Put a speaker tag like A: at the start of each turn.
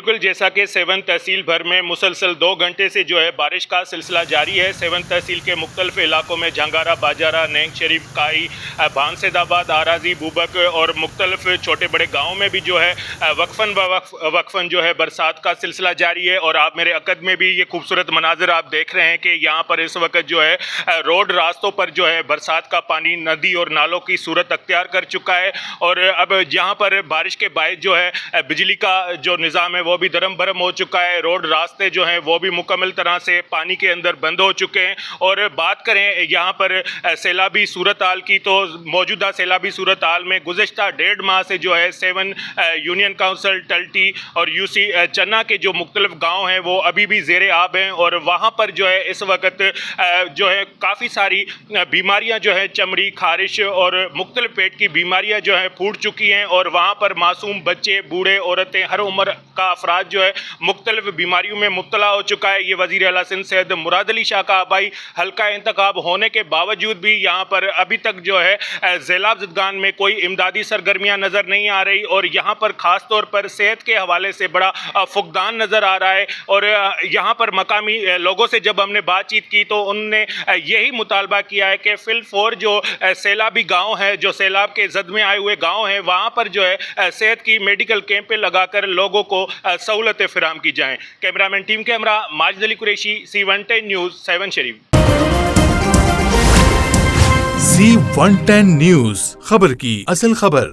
A: بالکل جیسا کہ سیون تحصیل بھر میں مسلسل 2 گھنٹے سے جو ہے بارش کا سلسلہ جاری ہے۔ سیون تحصیل کے مختلف علاقوں میں جھنگارا، باجارہ، نینگ شریف، کائی، بانسید آباد، آراضی، بوبک اور مختلف چھوٹے بڑے گاؤں میں بھی جو ہے وقفاً جو ہے برسات کا سلسلہ جاری ہے۔ اور آپ میرے عقد میں بھی یہ خوبصورت مناظر آپ دیکھ رہے ہیں کہ یہاں پر اس وقت جو ہے روڈ راستوں پر جو ہے برسات کا پانی ندی اور نالوں کی صورت اختیار کر چکا ہے۔ اور اب یہاں پر بارش کے باعث جو ہے بجلی کا جو نظام ہے وہ بھی درم برم ہو چکا ہے۔ روڈ راستے جو ہیں وہ بھی مکمل طرح سے پانی کے اندر بند ہو چکے ہیں۔ اور بات کریں یہاں پر سیلابی صورتحال کی تو موجودہ سیلابی صورتحال میں گزشتہ 1.5 ماہ سے جو ہے 7 یونین کونسل ٹلٹی اور یو سی چنا کے جو مختلف گاؤں ہیں وہ ابھی بھی زیر آب ہیں۔ اور وہاں پر جو ہے اس وقت جو ہے کافی ساری بیماریاں جو ہے چمڑی، خارش اور مختلف پیٹ کی بیماریاں جو ہے پھوٹ چکی ہیں۔ اور وہاں پر معصوم بچے، بوڑھے، عورتیں، ہر عمر کا افراد جو ہے مختلف بیماریوں میں مبتلا ہو چکا ہے۔ یہ وزیر اعلیٰ سندھ سید مراد علی شاہ کا آبائی حلقہ انتخاب ہونے کے باوجود بھی یہاں پر ابھی تک جو ہے سیلاب زدگان میں کوئی امدادی سرگرمیاں نظر نہیں آ رہی۔ اور یہاں پر خاص طور پر صحت کے حوالے سے بڑا فقدان نظر آ رہا ہے۔ اور یہاں پر مقامی لوگوں سے جب ہم نے بات چیت کی تو انہوں نے یہی مطالبہ کیا ہے کہ فی الفور جو سیلابی گاؤں ہیں، جو سیلاب کے زد میں آئے ہوئے گاؤں ہیں، وہاں پر جو ہے صحت کی میڈیکل کیمپیں لگا کر لوگوں کو سہولتیں فراہم کی جائیں۔ کیمرامین ٹیم کے ہمراہ ماجد علی قریشی، C110 نیوز، 7 شریف۔
B: C110 نیوز، خبر کی اصل خبر۔